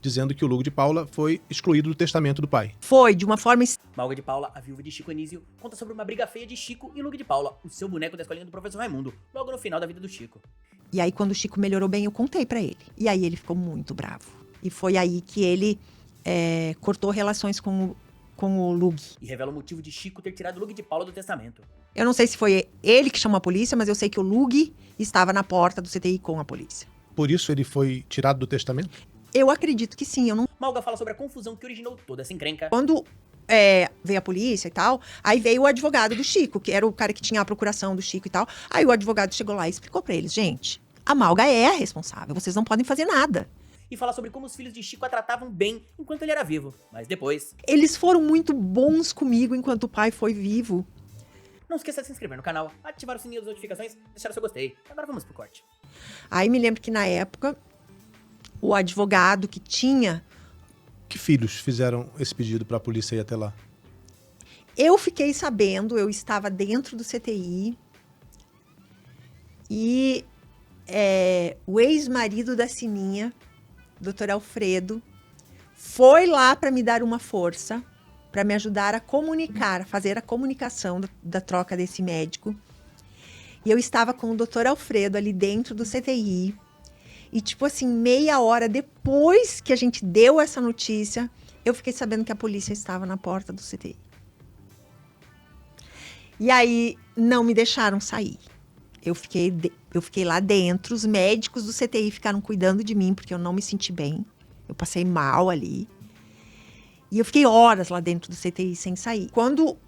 dizendo que o Lugo de Paula foi excluído do testamento do pai. Foi, de uma forma... Malga de Paula, a viúva de Chico Anísio, conta sobre uma briga feia de Chico e Lugo de Paula, o seu boneco da escolinha do professor Raimundo, logo no final da vida do Chico. E aí, quando o Chico melhorou bem, eu contei pra ele. E aí, ele ficou muito bravo. E foi aí que ele cortou relações com o Lug. E revela o motivo de Chico ter tirado o Lugo de Paula do testamento. Eu não sei se foi ele que chamou a polícia, mas eu sei que o Lug estava na porta do CTI com a polícia. Por isso ele foi tirado do testamento? Eu acredito que sim, eu não... Malga fala sobre a confusão que originou toda essa encrenca. Quando veio a polícia e tal, aí veio o advogado do Chico, que era o cara que tinha a procuração do Chico e tal. Aí o advogado chegou lá e explicou pra eles, gente, a Malga é a responsável, vocês não podem fazer nada. E fala sobre como os filhos de Chico a tratavam bem enquanto ele era vivo. Mas depois... Eles foram muito bons comigo enquanto o pai foi vivo. Não esqueça de se inscrever no canal, ativar o sininho das notificações, deixar o seu gostei. Agora vamos pro corte. Aí me lembro que na época, o advogado que tinha... Que filhos fizeram esse pedido para a polícia ir até lá? Eu fiquei sabendo, eu estava dentro do CTI e o ex-marido da Sininha, Dr. Alfredo, foi lá para me dar uma força, para me ajudar a comunicar, a fazer a comunicação da troca desse médico. E eu estava com o Dr. Alfredo ali dentro do CTI. E, tipo assim, meia hora depois que a gente deu essa notícia, eu fiquei sabendo que a polícia estava na porta do CTI. E aí, não me deixaram sair. Eu fiquei lá dentro, os médicos do CTI ficaram cuidando de mim, porque eu não me senti bem. Eu passei mal ali. E eu fiquei horas lá dentro do CTI sem sair. Quando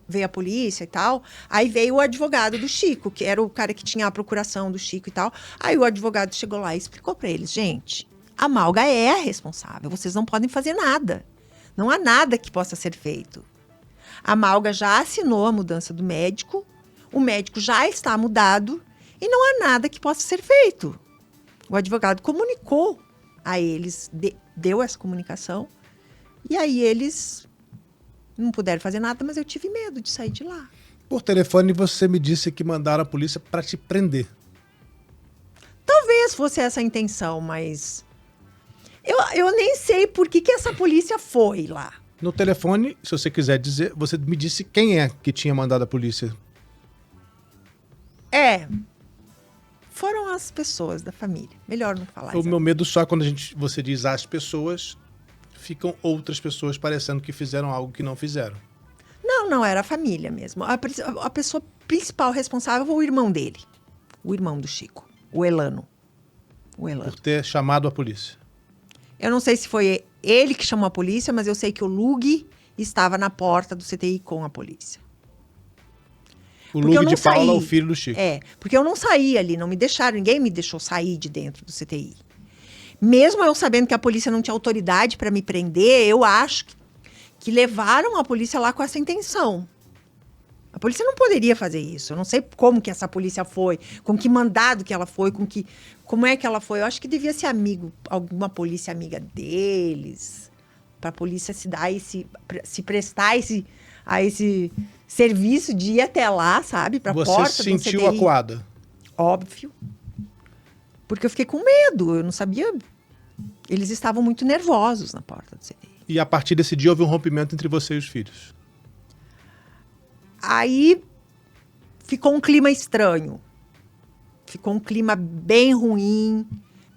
veio a polícia e tal, aí veio o advogado do Chico, que era o cara que tinha a procuração do Chico e tal. Aí o advogado chegou lá e explicou pra eles, gente, a Malga é a responsável, vocês não podem fazer nada. Não há nada que possa ser feito. A Malga já assinou a mudança do médico, o médico já está mudado e não há nada que possa ser feito. O advogado comunicou a eles, deu essa comunicação, e aí eles não puderam fazer nada, mas eu tive medo de sair de lá. Por telefone você me disse que mandaram a polícia para te prender. Talvez fosse essa a intenção, mas eu nem sei por que essa polícia foi lá. No telefone, se você quiser dizer, você me disse quem é que tinha mandado a polícia. Foram as pessoas da família. Melhor não falar. O meu medo só quando você diz as pessoas, ficam outras pessoas parecendo que fizeram algo que não fizeram. Não, era a família mesmo. A pessoa principal responsável foi o irmão dele. O irmão do Chico, o Elano. Por ter chamado a polícia. Eu não sei se foi ele que chamou a polícia, mas eu sei que o Lug estava na porta do CTI com a polícia. O Lug de Paula, o filho do Chico. Porque eu não saí ali, não me deixaram, ninguém me deixou sair de dentro do CTI. Mesmo eu sabendo que a polícia não tinha autoridade para me prender, eu acho que levaram a polícia lá com essa intenção. A polícia não poderia fazer isso. Eu não sei como que essa polícia foi, com que mandado que ela foi, como é que ela foi. Eu acho que devia ser alguma polícia amiga deles, para a polícia se prestar a esse serviço de ir até lá, sabe? Para a porta do CTI. Você se sentiu acuada? Óbvio. Porque eu fiquei com medo, eu não sabia. Eles estavam muito nervosos na porta do CTI. E a partir desse dia houve um rompimento entre você e os filhos? Aí ficou um clima estranho. Ficou um clima bem ruim,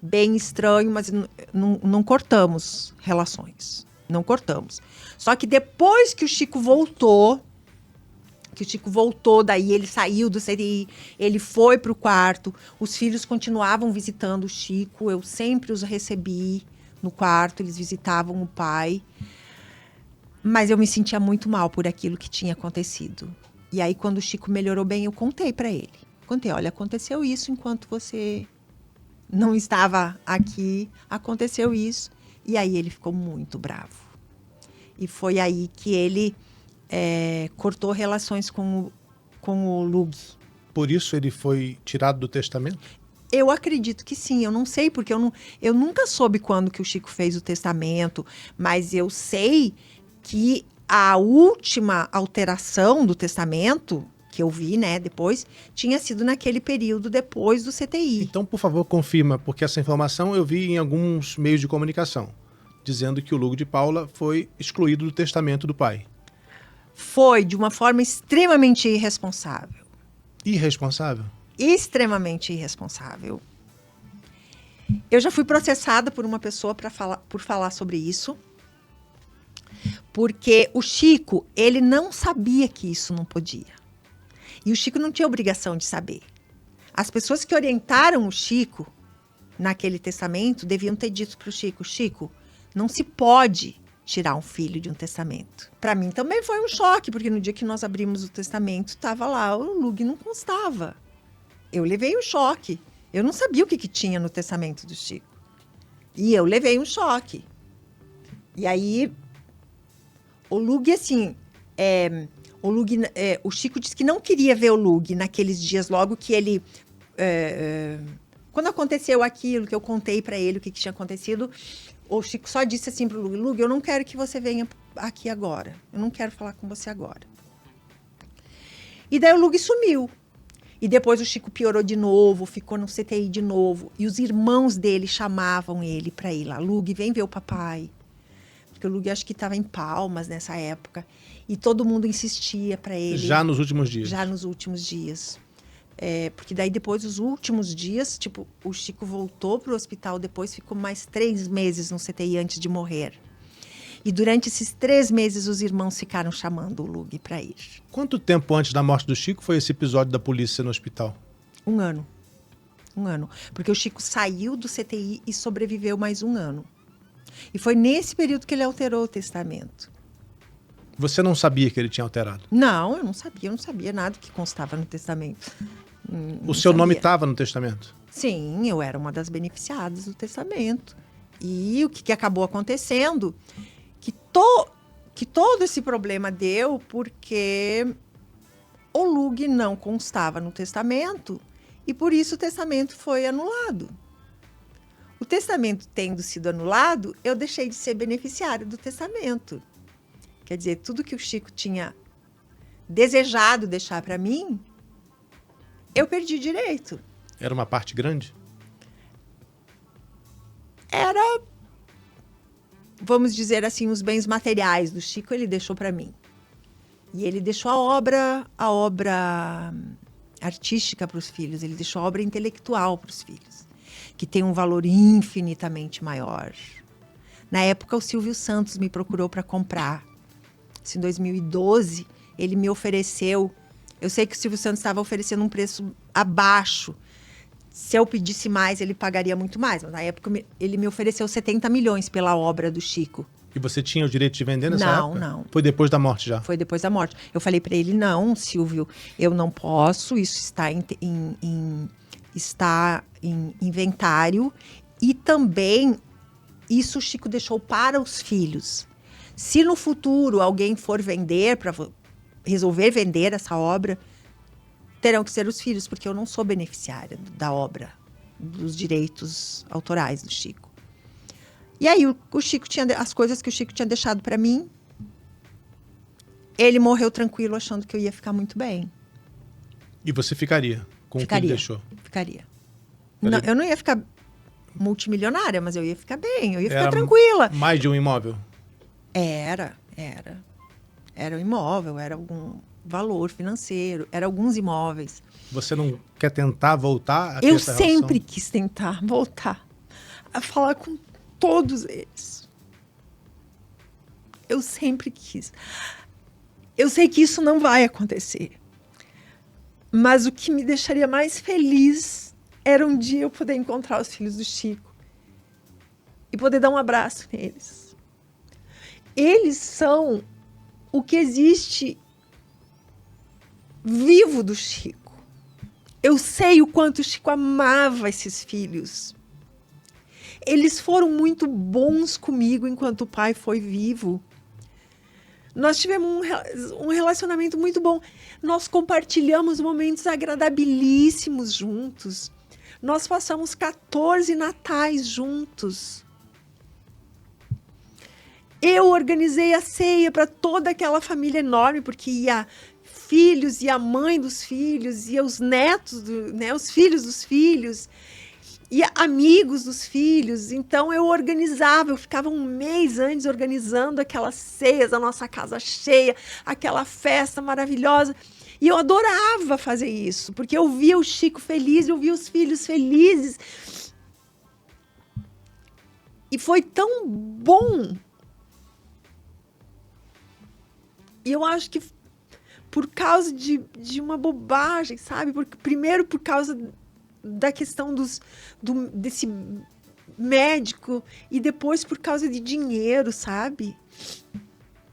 bem estranho, mas não cortamos relações. Não cortamos. Só que depois que o Chico voltou, daí ele saiu do CTI, ele foi para o quarto, os filhos continuavam visitando o Chico, eu sempre os recebi no quarto, eles visitavam o pai. Mas eu me sentia muito mal por aquilo que tinha acontecido. E aí, quando o Chico melhorou bem, eu contei para ele. Contei, olha, aconteceu isso enquanto você não estava aqui, aconteceu isso. E aí ele ficou muito bravo. E foi aí que ele cortou relações com o Lug. Por isso ele foi tirado do testamento? Eu acredito que sim, eu não sei, porque eu nunca soube quando que o Chico fez o testamento, mas eu sei que a última alteração do testamento, que eu vi, né, depois, tinha sido naquele período depois do CTI. Então, por favor, confirma, porque essa informação eu vi em alguns meios de comunicação, dizendo que o Lugo de Paula foi excluído do testamento do pai. Foi de uma forma extremamente irresponsável. Irresponsável? Extremamente irresponsável. Eu já fui processada por uma pessoa por falar sobre isso. Porque o Chico, ele não sabia que isso não podia. E o Chico não tinha obrigação de saber. As pessoas que orientaram o Chico naquele testamento deviam ter dito para o Chico: Chico, não se pode tirar um filho de um testamento. Para mim também foi um choque, porque no dia que nós abrimos o testamento, estava lá, o Lug não constava. Eu levei um choque. Eu não sabia o que tinha no testamento do Chico. E eu levei um choque. E aí, o Lug, assim, o Chico disse que não queria ver o Lug naqueles dias, logo que ele... quando aconteceu aquilo, que eu contei para ele o que tinha acontecido, o Chico só disse assim pro Lug: Lug, eu não quero que você venha aqui agora. Eu não quero falar com você agora. E daí o Lug sumiu. E depois o Chico piorou de novo, ficou no CTI de novo. E os irmãos dele chamavam ele para ir lá. Lug, vem ver o papai. Porque o Lug acho que estava em Palmas nessa época. E todo mundo insistia para ele. Já nos últimos dias? Já nos últimos dias. Porque daí depois, os últimos dias, tipo, o Chico voltou para o hospital, depois ficou mais 3 meses no CTI antes de morrer. E durante esses 3 meses, os irmãos ficaram chamando o Lug para ir. Quanto tempo antes da morte do Chico foi esse episódio da polícia no hospital? 1 ano. 1 ano. Porque o Chico saiu do CTI e sobreviveu mais 1 ano. E foi nesse período que ele alterou o testamento. Você não sabia que ele tinha alterado? Não, eu não sabia nada que constava no testamento. O seu nome estava no testamento? Sim, eu era uma das beneficiadas do testamento. E o que acabou acontecendo, que todo esse problema deu porque o Lug não constava no testamento e por isso o testamento foi anulado. O testamento tendo sido anulado, eu deixei de ser beneficiária do testamento. Quer dizer, tudo que o Chico tinha desejado deixar para mim, eu perdi direito. Era uma parte grande? Era, vamos dizer assim, os bens materiais do Chico ele deixou para mim. E ele deixou a obra artística para os filhos, ele deixou a obra intelectual para os filhos, que tem um valor infinitamente maior. Na época, o Silvio Santos me procurou para comprar. Isso em 2012, ele me ofereceu... Eu sei que o Silvio Santos estava oferecendo um preço abaixo. Se eu pedisse mais, ele pagaria muito mais. Mas na época, ele me ofereceu 70 milhões pela obra do Chico. E você tinha o direito de vender nessa época? Não. Foi depois da morte já? Foi depois da morte. Eu falei para ele: não, Silvio, eu não posso. Isso está em inventário. E também, isso o Chico deixou para os filhos. Se no futuro alguém for vender, para resolver vender essa obra, terão que ser os filhos, porque eu não sou beneficiária da obra, dos direitos autorais do Chico. E aí o Chico tinha as coisas que o Chico tinha deixado para mim. Ele morreu tranquilo, achando que eu ia ficar muito bem. E você ficaria com o que ele deixou? Ficaria. Não, eu não ia ficar multimilionária, mas eu ia ficar bem, eu ia ficar Era tranquila. Mais de um imóvel? Era um imóvel, era algum valor financeiro, eram alguns imóveis. Você não quer tentar voltar a ter Eu essa sempre relação? quis tentar voltar a falar com todos eles. Eu sempre quis. Eu sei que isso não vai acontecer. Mas o que me deixaria mais feliz era um dia eu poder encontrar os filhos do Chico e poder dar um abraço neles. Eles são o que existe vivo do Chico. Eu sei o quanto o Chico amava esses filhos. Eles foram muito bons comigo enquanto o pai foi vivo. Nós tivemos um relacionamento muito bom. Nós compartilhamos momentos agradabilíssimos juntos. Nós passamos 14 natais juntos. Eu organizei a ceia para toda aquela família enorme, porque ia filhos e a mãe dos filhos e os netos, né, os filhos dos filhos e amigos dos filhos. Então eu organizava, eu ficava um mês antes organizando aquelas ceias, a nossa casa cheia, aquela festa maravilhosa. E eu adorava fazer isso, porque eu via o Chico feliz, eu via os filhos felizes. E foi tão bom. E eu acho que por causa de uma bobagem, sabe? Primeiro por causa da questão desse médico e depois por causa de dinheiro, sabe?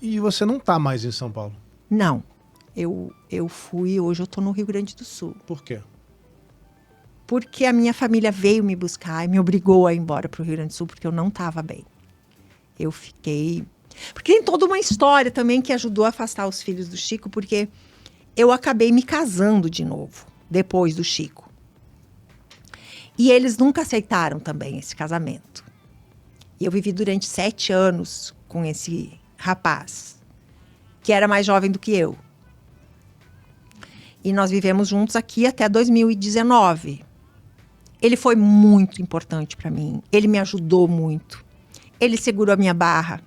E você não tá mais em São Paulo? Não. Eu fui, hoje eu tô no Rio Grande do Sul. Por quê? Porque a minha família veio me buscar e me obrigou a ir embora pro Rio Grande do Sul, porque eu não estava bem. Eu fiquei... Porque tem toda uma história também que ajudou a afastar os filhos do Chico, porque eu acabei me casando de novo, depois do Chico. E eles nunca aceitaram também esse casamento. E eu vivi durante 7 anos com esse rapaz, que era mais jovem do que eu. E nós vivemos juntos aqui até 2019. Ele foi muito importante para mim. Ele me ajudou muito. Ele segurou a minha barra.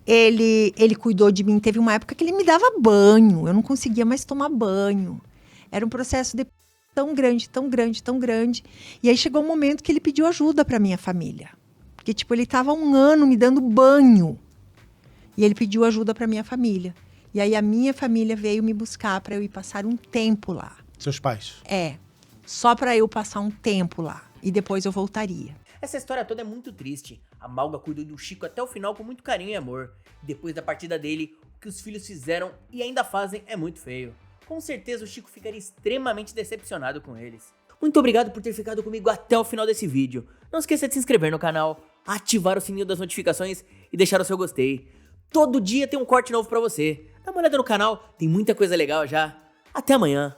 Ele cuidou de mim. Teve uma época que ele me dava banho. Eu não conseguia mais tomar banho. Era um processo tão grande, tão grande, tão grande. E aí chegou um momento que ele pediu ajuda para minha família. Porque, tipo, ele estava 1 ano me dando banho. E ele pediu ajuda para minha família. E aí a minha família veio me buscar para eu ir passar um tempo lá. Seus pais? É, só para eu passar um tempo lá. E depois eu voltaria. Essa história toda é muito triste. A Malga cuidou do Chico até o final com muito carinho e amor. Depois da partida dele, o que os filhos fizeram e ainda fazem é muito feio. Com certeza o Chico ficaria extremamente decepcionado com eles. Muito obrigado por ter ficado comigo até o final desse vídeo. Não esqueça de se inscrever no canal, ativar o sininho das notificações e deixar o seu gostei. Todo dia tem um corte novo pra você. Dá uma olhada no canal, tem muita coisa legal já. Até amanhã.